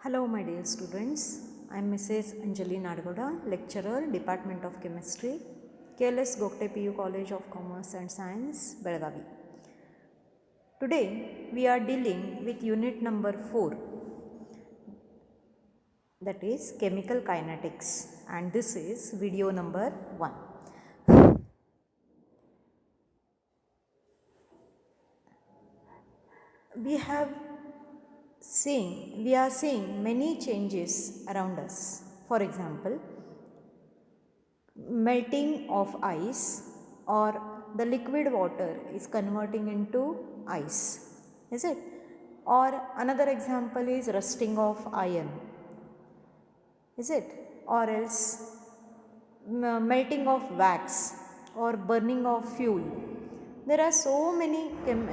Hello, my dear students. I am Mrs. Anjali Nadgoda, lecturer, Department of Chemistry, KLS Gokte PU College of Commerce and Science, Belagavi. Today, we are dealing with unit number 4, that is chemical kinetics, and this is video number 1. We are seeing many changes around us. For example, melting of ice, or the liquid water is converting into ice, is it? Or another example is rusting of iron, is it? Or else melting of wax or burning of fuel. There are so many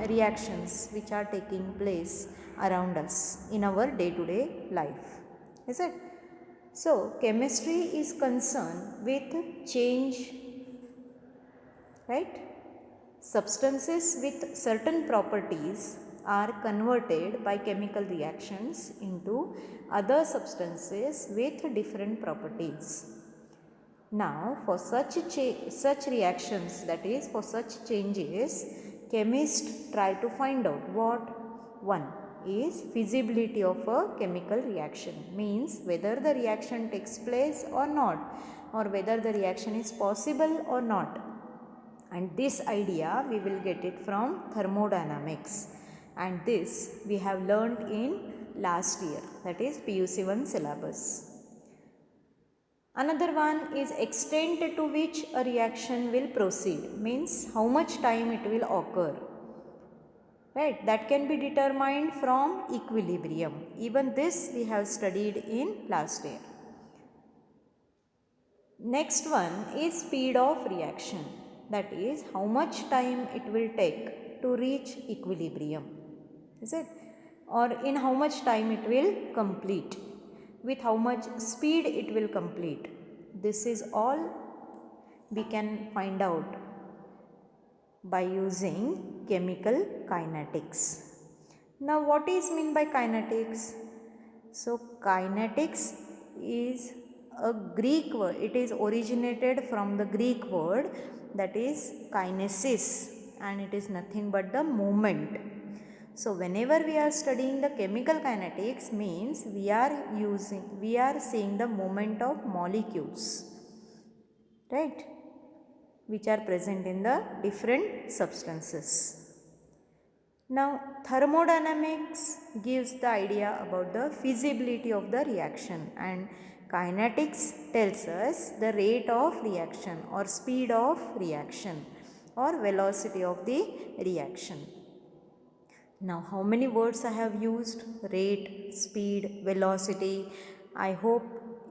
reactions which are taking place around us in our day-to-day life, is it? So, chemistry is concerned with change, right? Substances with certain properties are converted by chemical reactions into other substances with different properties. Now, for such reactions, that is for such changes, chemists try to find out what? One is feasibility of a chemical reaction, means whether the reaction takes place or not, or whether the reaction is possible or not. And this idea we will get it from thermodynamics, and this we have learnt in last year, that is PUC 1 syllabus. Another one is extent to which a reaction will proceed, means how much time it will occur, right? That can be determined from equilibrium. Even this we have studied in last year. Next one is speed of reaction, that is how much time it will take to reach equilibrium, is it? Or in how much time it will complete, with how much speed it will complete. This is all we can find out by using chemical kinetics. Now, what is meant by kinetics? So, kinetics is a Greek word. It is originated from the Greek word, that is kinesis, and it is nothing but the movement. So, whenever we are studying the chemical kinetics, means we are seeing the movement of molecules, right, which are present in the different substances. Now, thermodynamics gives the idea about the feasibility of the reaction, and kinetics tells us the rate of reaction or speed of reaction or velocity of the reaction. Now, how many words I have used? Rate, speed, velocity. I hope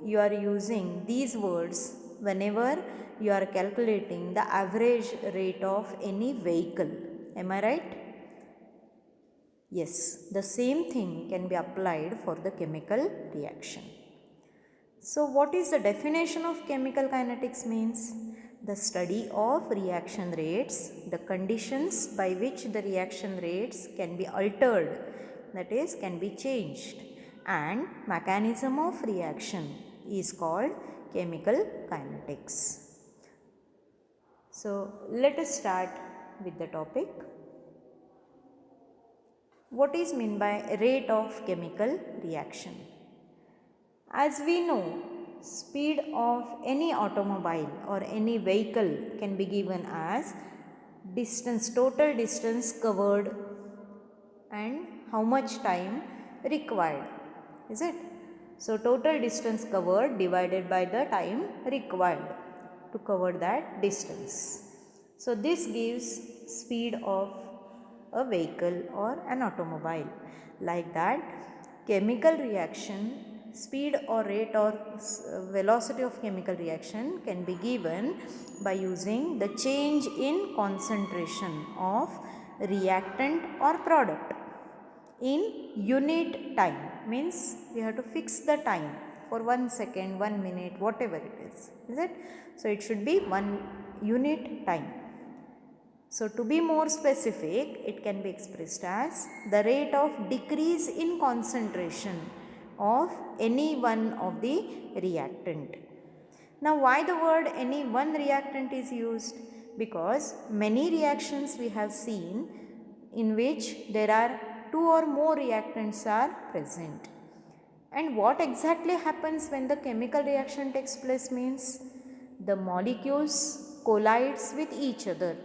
you are using these words whenever you are calculating the average rate of any vehicle. Am I right? Yes, the same thing can be applied for the chemical reaction. So, what is the definition of chemical kinetics means? The study of reaction rates, the conditions by which the reaction rates can be altered, that is, can be changed, and mechanism of reaction is called chemical kinetics. So, let us start with the topic. What is meant by rate of chemical reaction? As we know, speed of any automobile or any vehicle can be given as distance, total distance covered, and how much time required, is it? So, total distance covered divided by the time required to cover that distance. So, this gives speed of a vehicle or an automobile. Like that, chemical reaction speed or rate or velocity of chemical reaction can be given by using the change in concentration of reactant or product in unit time, means we have to fix the time for 1 second, 1 minute, whatever it is it? So, it should be 1 unit time. So, to be more specific, it can be expressed as the rate of decrease in concentration of any one of the reactant. Now why the word any one reactant is used? Because many reactions we have seen in which there are two or more reactants are present. And what exactly happens when the chemical reaction takes place means the molecules collides with each other.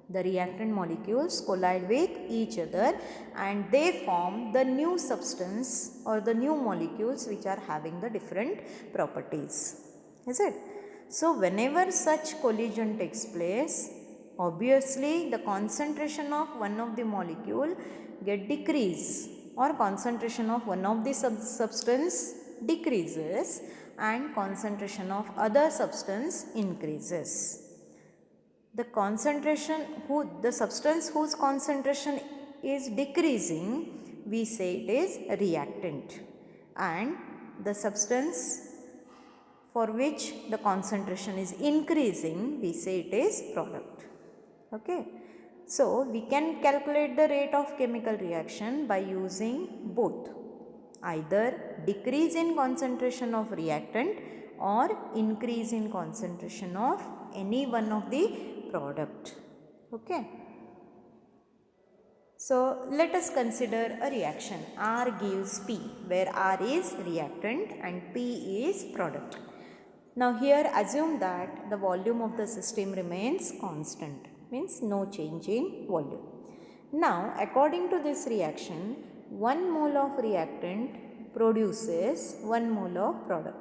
The reactant molecules collide with each other and they form the new substance or the new molecules which are having the different properties. Is it? So whenever such collision takes place, obviously the concentration of one of the molecule get decrease or concentration of one of the substance decreases and concentration of other substance increases. The substance whose concentration is decreasing, we say it is reactant, and the substance for which the concentration is increasing, we say it is product. Okay. So we can calculate the rate of chemical reaction by using both, either decrease in concentration of reactant or increase in concentration of any one of the product. Okay. So let us consider a reaction. R gives P, where R is reactant and P is product. Now here assume that the volume of the system remains constant, means no change in volume. Now according to this reaction, 1 mole of reactant produces 1 mole of product.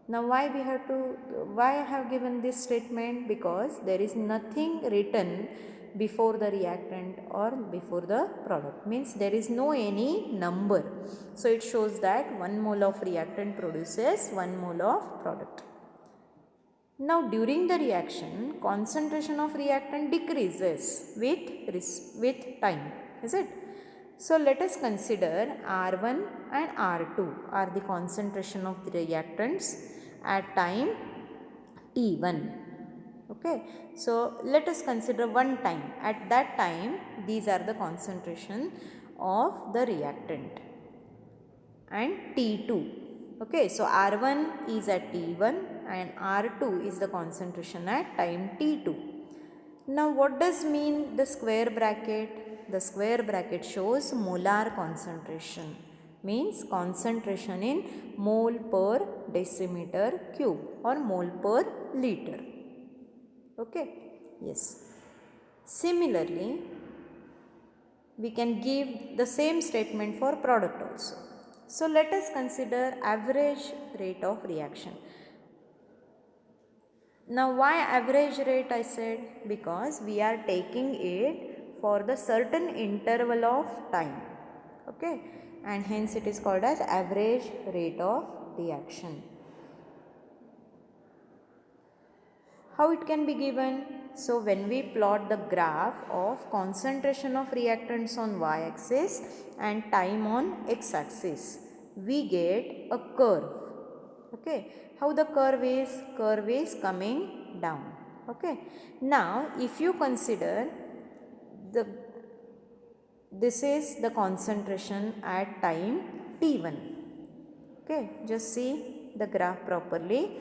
Now why I have given this statement? Because there is nothing written before the reactant or before the product, means there is no any number. So it shows that 1 mole of reactant produces 1 mole of product. Now during the reaction, concentration of reactant decreases with time, is it? So let us consider R1 and R2 are the concentration of the reactants at time T1. Okay. So let us consider one time. At that time, these are the concentration of the reactant and T2. Okay. So R1 is at T1 and R2 is the concentration at time T2. Now what does mean the square bracket? The square bracket shows molar concentration, means concentration in mole per decimeter cube or mole per liter. Okay, yes. Similarly, we can give the same statement for product also. So let us consider average rate of reaction. Now why average rate I said? Because we are taking it for the certain interval of time. Okay, and hence it is called as average rate of reaction. How it can be given? So when we plot the graph of concentration of reactants on y-axis and time on x-axis, we get a curve. Okay, how the curve is? Curve is coming down. Okay, now if you consider this is the concentration at time t1. Okay, just see the graph properly.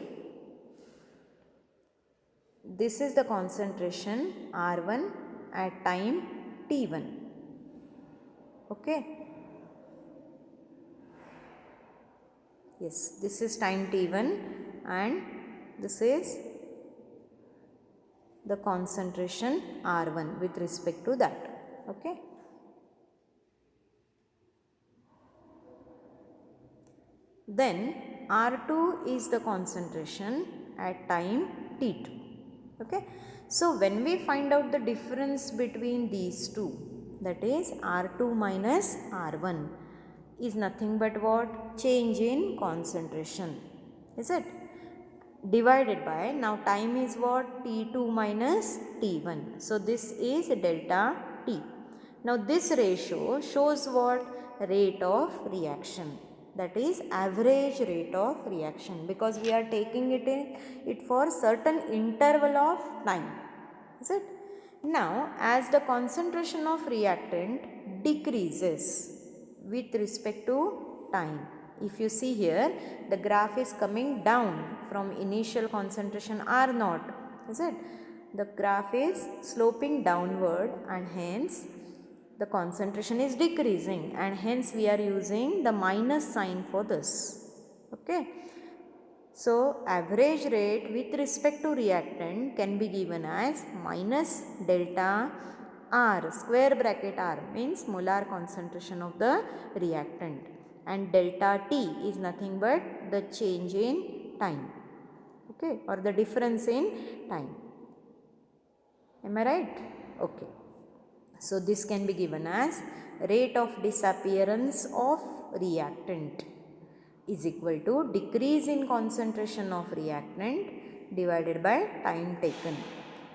This is the concentration R1 at time T1. Okay. Yes, this is time T1 and this is the concentration R1 with respect to that. Okay. Then R2 is the concentration at time T2. Okay. So when we find out the difference between these two, that is R2 minus R1 is nothing but what? Change in concentration. Is it? Divided by, now time is what? T2 minus T1. So this is delta T. Now this ratio shows what? Rate of reaction. That is average rate of reaction, because we are taking it for certain interval of time. Is it? Now as the concentration of reactant decreases with respect to time. If you see here, the graph is coming down from initial concentration R0, is it? The graph is sloping downward and hence the concentration is decreasing, and hence we are using the minus sign for this. Okay. So, average rate with respect to reactant can be given as minus delta R, square bracket R means molar concentration of the reactant, and delta T is nothing but the change in time, okay, or the difference in time. Am I right? Okay. So, this can be given as rate of disappearance of reactant is equal to decrease in concentration of reactant divided by time taken.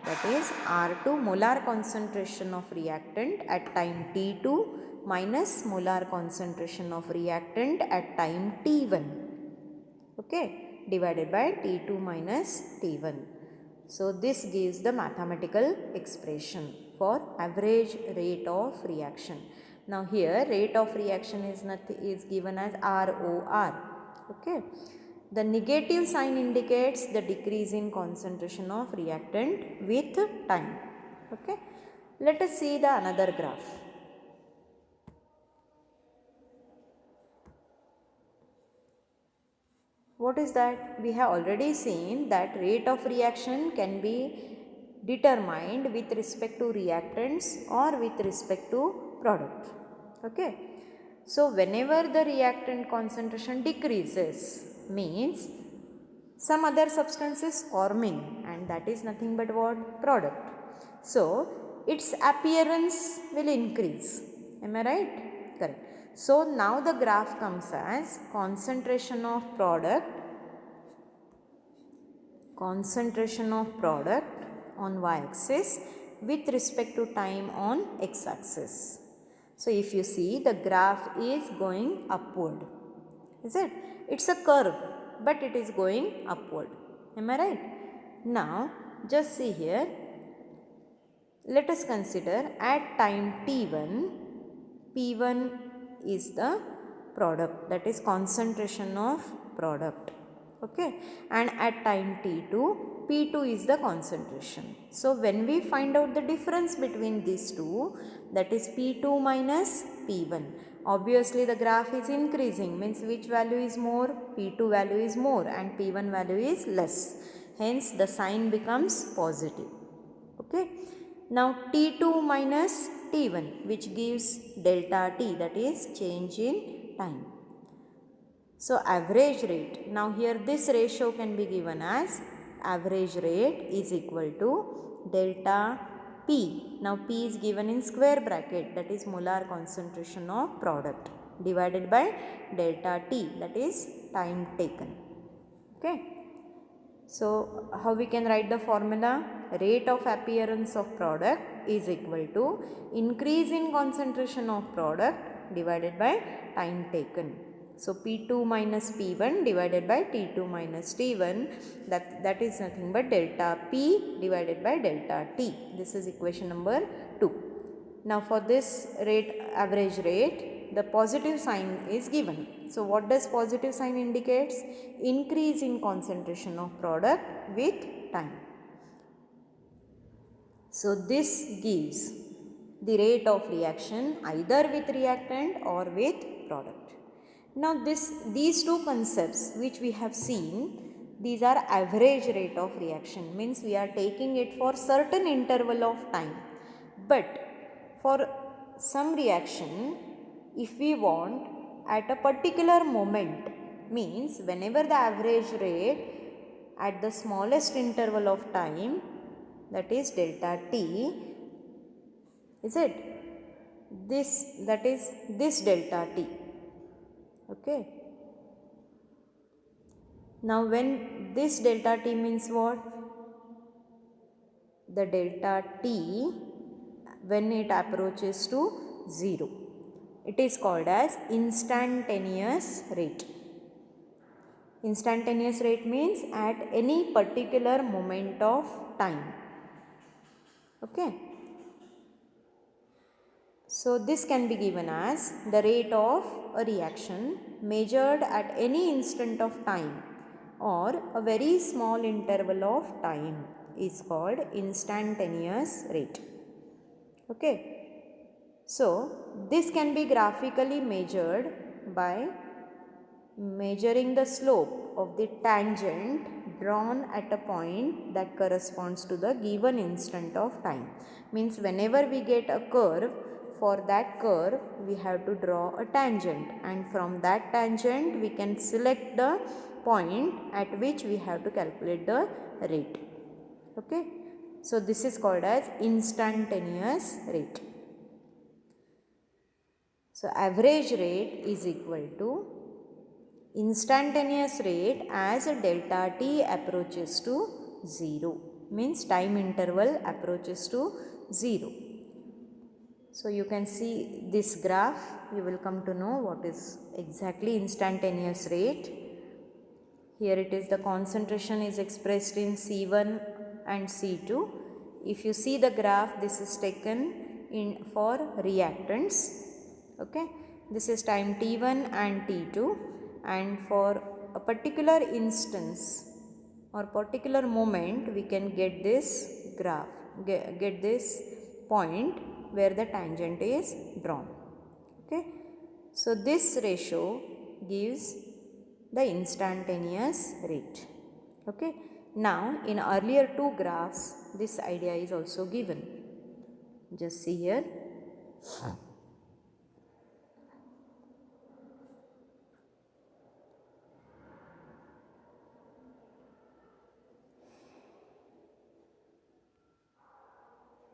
That is R2 molar concentration of reactant at time T2 minus molar concentration of reactant at time T1. Okay, divided by T2 minus T1. So, this gives the mathematical expression for average rate of reaction. Now, here rate of reaction is given as ROR. Okay. The negative sign indicates the decrease in concentration of reactant with time. Okay. Let us see the another graph. What is that? We have already seen that rate of reaction can be determined with respect to reactants or with respect to product. Okay. So, whenever the reactant concentration decreases means some other substance is forming, and that is nothing but what? Product. So, its appearance will increase. Am I right? Correct. So, now the graph comes as concentration of product on y-axis with respect to time on x-axis. So, if you see, the graph is going upward, is it? It's a curve, but it is going upward. Am I right? Now, just see here. Let us consider at time T1, P1 is the product, that is concentration of product. Okay, and at time T2, P2 is the concentration. So, when we find out the difference between these two, that is P2 minus P1, obviously the graph is increasing, means which value is more? P2 value is more and P1 value is less. Hence, the sign becomes positive. Okay. Now, T2 minus T1, which gives delta T, that is change in time. So, average rate. Now, here this ratio can be given as average rate is equal to delta P. Now, P is given in square bracket, that is molar concentration of product, divided by delta T, that is time taken. Okay. So, how we can write the formula? Rate of appearance of product is equal to increase in concentration of product divided by time taken. So, P2 minus P1 divided by T2 minus T1, that is nothing but delta P divided by delta T. This is equation number 2. Now, for this average rate, the positive sign is given. So, what does positive sign indicates? Increase in concentration of product with time. So, this gives the rate of reaction either with reactant or with product. Now, these two concepts which we have seen, these are average rate of reaction, means we are taking it for certain interval of time. But for some reaction, if we want at a particular moment, means whenever the average rate at the smallest interval of time, that is delta T, is it? That is this delta T. Okay. Now, when this delta T means what? The delta T when it approaches to 0. It is called as instantaneous rate. Instantaneous rate means at any particular moment of time. Okay. So this can be given as the rate of a reaction measured at any instant of time or a very small interval of time is called instantaneous rate. Okay. So this can be graphically measured by measuring the slope of the tangent drawn at a point that corresponds to the given instant of time. Means whenever we get a curve, for that curve we have to draw a tangent, and from that tangent we can select the point at which we have to calculate the rate. Okay. So this is called as instantaneous rate. So average rate is equal to instantaneous rate as delta t approaches to 0, means time interval approaches to 0. So you can see this graph, you will come to know what is exactly instantaneous rate. Here it is, the concentration is expressed in C1 and C2. If you see the graph, this is taken in for reactants. Okay, this is time t1 and t2, and for a particular instance or particular moment we can get this graph, get this point where the tangent is drawn. Okay, so this ratio gives the instantaneous rate. Okay, now in earlier two graphs this idea is also given. Just see here.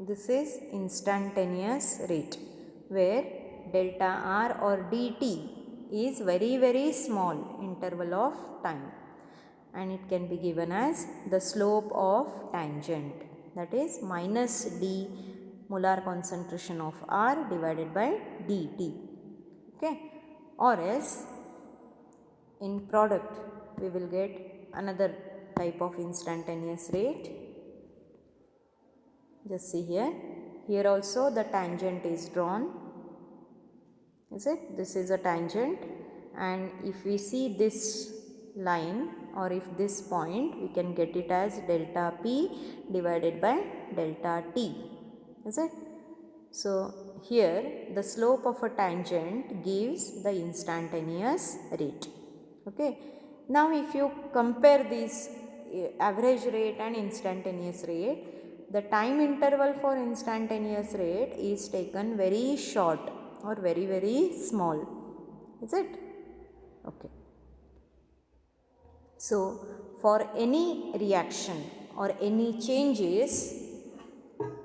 This is instantaneous rate where delta r or dt is very small interval of time, and it can be given as the slope of tangent, that is minus d molar concentration of r divided by dt. Okay, or else in product we will get another type of instantaneous rate. Just see here. Here also the tangent is drawn. Is it? This is a tangent, and if we see this line or if this point, we can get it as delta p divided by delta t. Is it? So here the slope of a tangent gives the instantaneous rate. Okay. Now if you compare this average rate and instantaneous rate, the time interval for instantaneous rate is taken very short or very small. Is it? Okay. So for any reaction or any changes,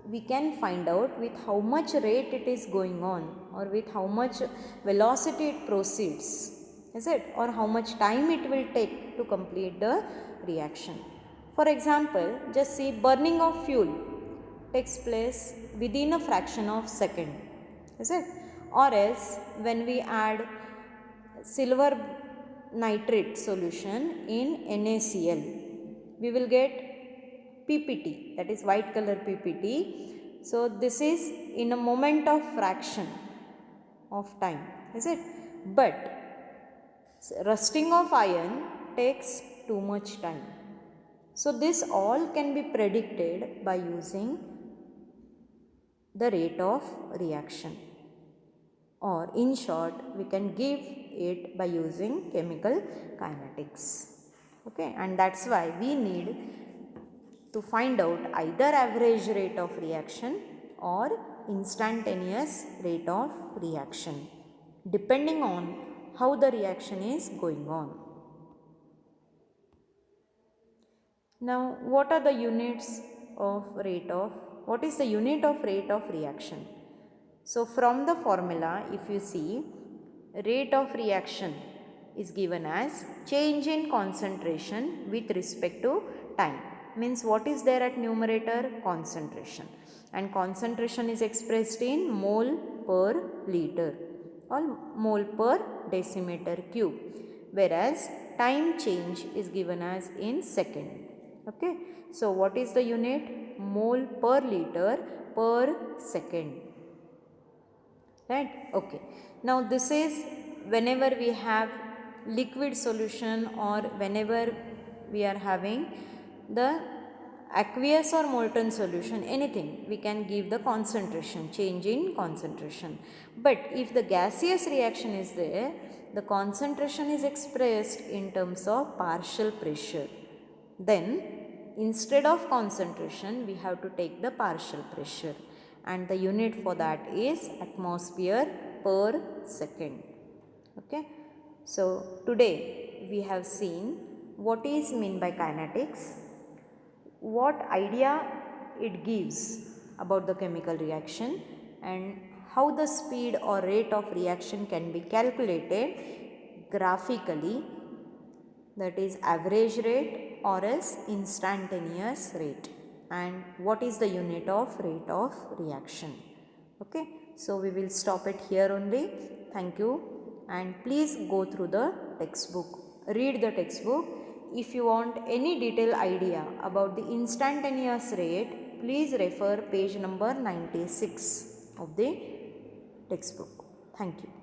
we can find out with how much rate it is going on or with how much velocity it proceeds. Is it? Or how much time it will take to complete the reaction. For example, just see, burning of fuel takes place within a fraction of second. Is it? Or else when we add silver nitrate solution in NaCl, we will get PPT, that is white color PPT. So this is in a moment of fraction of time, is it? But rusting of iron takes too much time. So this all can be predicted by using the rate of reaction, or in short we can give it by using chemical kinetics. Okay, and that's why we need to find out either average rate of reaction or instantaneous rate of reaction, depending on how the reaction is going on. Now, what are the units of rate of, what is the unit of rate of reaction? So, from the formula, if you see, rate of reaction is given as change in concentration with respect to time. Means what is there at numerator? Concentration. And concentration is expressed in mole per liter or mole per decimeter cube. Whereas time change is given as in second. Okay. So what is the unit? Mole per liter per second. right? Okay, now this is whenever we have liquid solution or whenever we are having the aqueous or molten solution, anything we can give the concentration, change in concentration. But if the gaseous reaction is there, the concentration is expressed in terms of partial pressure. Then instead of concentration we have to take the partial pressure, and the unit for that is atmosphere per second. Okay, so today we have seen what is mean by kinetics, what idea it gives about the chemical reaction, and how the speed or rate of reaction can be calculated graphically, that is average rate or else instantaneous rate, and what is the unit of rate of reaction. Okay, so we will stop it here only. Thank you, and please go through the textbook, read the textbook. If you want any detailed idea about the instantaneous rate, please refer page number 96 of the textbook. Thank you.